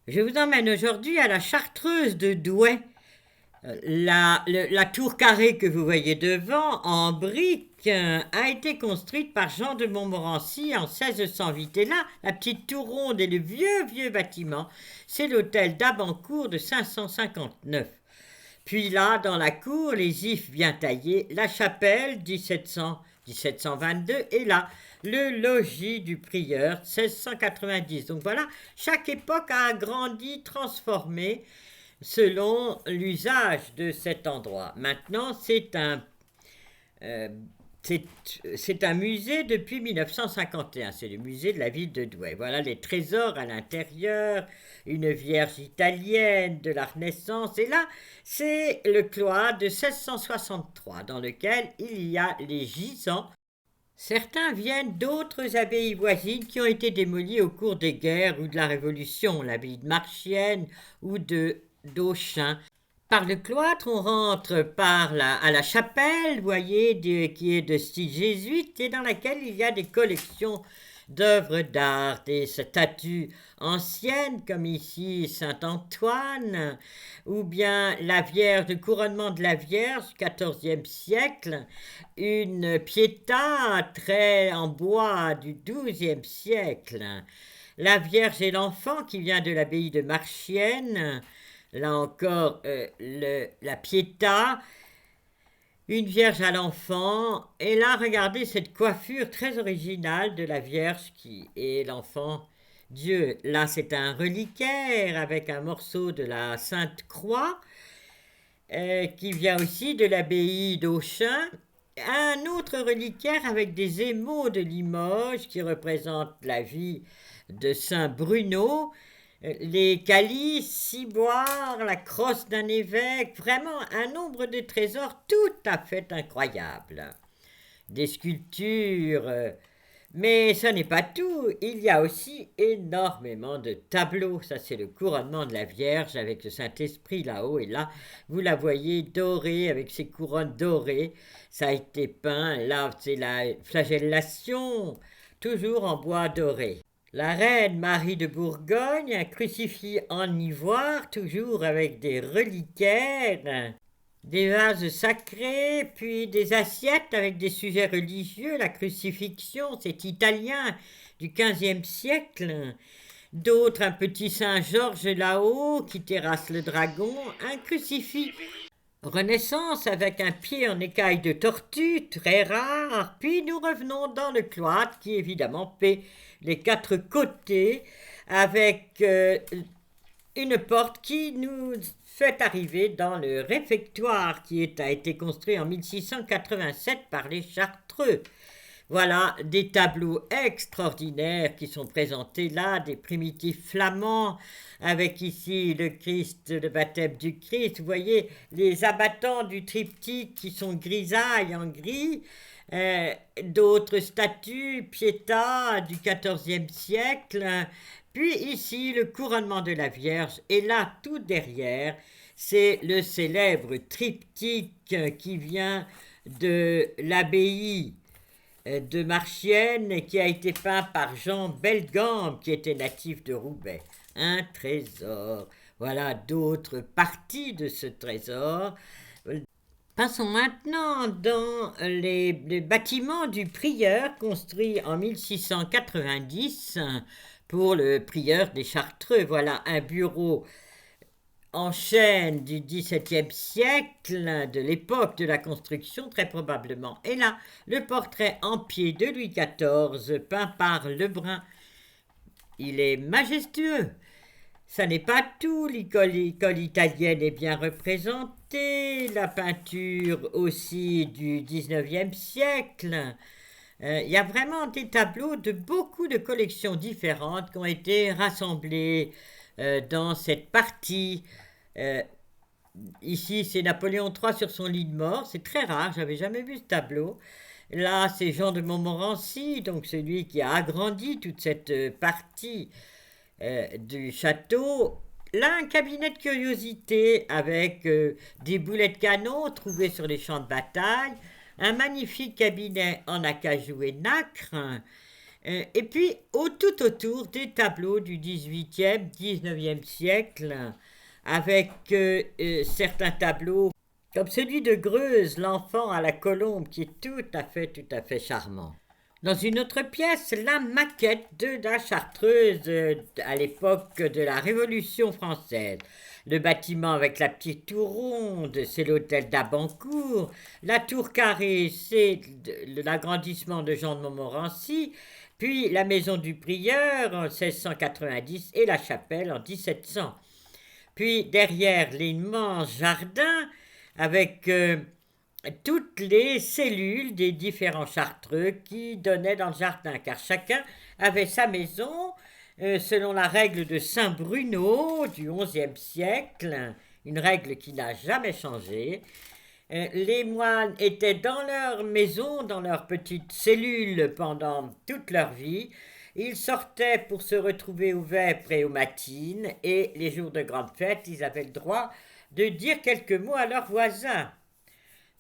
Je vous emmène aujourd'hui à la Chartreuse de Douai. La tour carrée que vous voyez devant, en briques, a été construite par Jean de Montmorency en 1608. Et là, la petite tour ronde et le vieux bâtiment, c'est l'hôtel d'Abancourt de 559. Puis là, dans la cour, les ifs bien taillés, la chapelle 1722 et là, le logis du prieur 1690. Donc voilà, chaque époque a agrandi, transformé selon l'usage de cet endroit. Maintenant, euh, c'est un musée depuis 1951. C'est le musée de la ville de Douai. Voilà les trésors à l'intérieur, une vierge italienne de la Renaissance. Et là, c'est le cloître de 1663 dans lequel il y a les gisants. Certains viennent d'autres abbayes voisines qui ont été démolies au cours des guerres ou de la Révolution, l'abbaye de Marchienne ou de d'Auchin. Par le cloître, on rentre à la chapelle, vous voyez, qui est de style jésuite et dans laquelle il y a des collections d'œuvres d'art, des statues anciennes comme ici Saint-Antoine, ou bien la Vierge, le couronnement de la Vierge, 14e siècle, une Pietà très en bois du 12e siècle, la Vierge et l'enfant qui vient de l'abbaye de Marchienne, là encore la Pietà, une Vierge à l'enfant, et là regardez cette coiffure très originale de la Vierge qui est l'enfant Dieu. Là c'est un reliquaire avec un morceau de la Sainte Croix qui vient aussi de l'abbaye d'Auchin. Un autre reliquaire avec des émaux de Limoges qui représentent la vie de Saint Bruno, les calices, ciboires, la crosse d'un évêque, vraiment un nombre de trésors tout à fait incroyable. Des sculptures, mais ce n'est pas tout, il y a aussi énormément de tableaux. Ça c'est le couronnement de la Vierge avec le Saint-Esprit là-haut, et là vous la voyez dorée avec ses couronnes dorées. Ça a été peint, là c'est la flagellation, toujours en bois doré. La reine Marie de Bourgogne, un crucifix en ivoire, toujours avec des reliquaires, des vases sacrés, puis des assiettes avec des sujets religieux. La crucifixion, c'est italien du XVe siècle. D'autres, un petit Saint-Georges là-haut qui terrasse le dragon, un crucifix Renaissance avec un pied en écaille de tortue, très rare. Puis nous revenons dans le cloître qui évidemment fait les quatre côtés avec une porte qui nous fait arriver dans le réfectoire qui a été construit en 1687 par les Chartreux. Voilà des tableaux extraordinaires qui sont présentés là, des primitifs flamands, avec ici le Christ, le baptême du Christ. Vous voyez les abattants du triptyque qui sont grisailles en gris, d'autres statues, Pietà du XIVe siècle, puis ici le couronnement de la Vierge, et là tout derrière, c'est le célèbre triptyque qui vient de l'abbaye de Marchienne qui a été peint par Jean Bellegambe qui était natif de Roubaix. Un trésor. Voilà d'autres parties de ce trésor. Passons maintenant dans les bâtiments du prieur construit en 1690 pour le prieur des Chartreux. Voilà un bureau en chêne du XVIIe siècle, de l'époque de la construction très probablement. Et là, le portrait en pied de Louis XIV, peint par Lebrun. Il est majestueux. Ça n'est pas tout, l'école italienne est bien représentée, la peinture aussi du XIXe siècle. Il y a vraiment des tableaux de beaucoup de collections différentes qui ont été rassemblées dans cette partie. Euh, Ici, c'est Napoléon III sur son lit de mort. C'est très rare, j'avais jamais vu ce tableau. Là, c'est Jean de Montmorency, donc celui qui a agrandi toute cette partie du château. Là, un cabinet de curiosité avec des boulets de canon trouvés sur les champs de bataille, un magnifique cabinet en acajou et nacre, Et puis, tout autour, des tableaux du 18e, 19e siècle, avec certains tableaux, comme celui de Greuze, l'enfant à la colombe, qui est tout à fait charmant. Dans une autre pièce, la maquette de la Chartreuse à l'époque de la Révolution française. Le bâtiment avec la petite tour ronde, c'est l'hôtel d'Abancourt. La tour carrée, c'est l'agrandissement de Jean de Montmorency. Puis la maison du prieur en 1690 et la chapelle en 1700. Puis derrière l'immense jardin avec toutes les cellules des différents chartreux qui donnaient dans le jardin, car chacun avait sa maison selon la règle de Saint Bruno du XIe siècle, une règle qui n'a jamais changé. Les moines étaient dans leur maison, dans leur petite cellule pendant toute leur vie. Ils sortaient pour se retrouver aux vêpres et aux matines, et les jours de grande fête, ils avaient le droit de dire quelques mots à leurs voisins.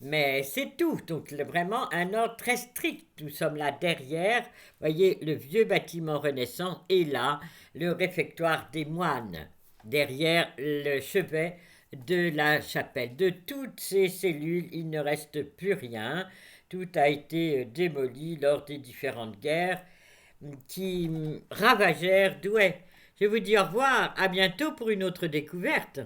Mais c'est tout, donc vraiment un ordre très strict. Nous sommes là derrière, voyez, le vieux bâtiment Renaissance, et là, le réfectoire des moines, derrière le chevet de la chapelle. De toutes ces cellules, il ne reste plus rien. Tout a été démoli lors des différentes guerres qui ravagèrent Douai. Je vous dis au revoir, à bientôt pour une autre découverte.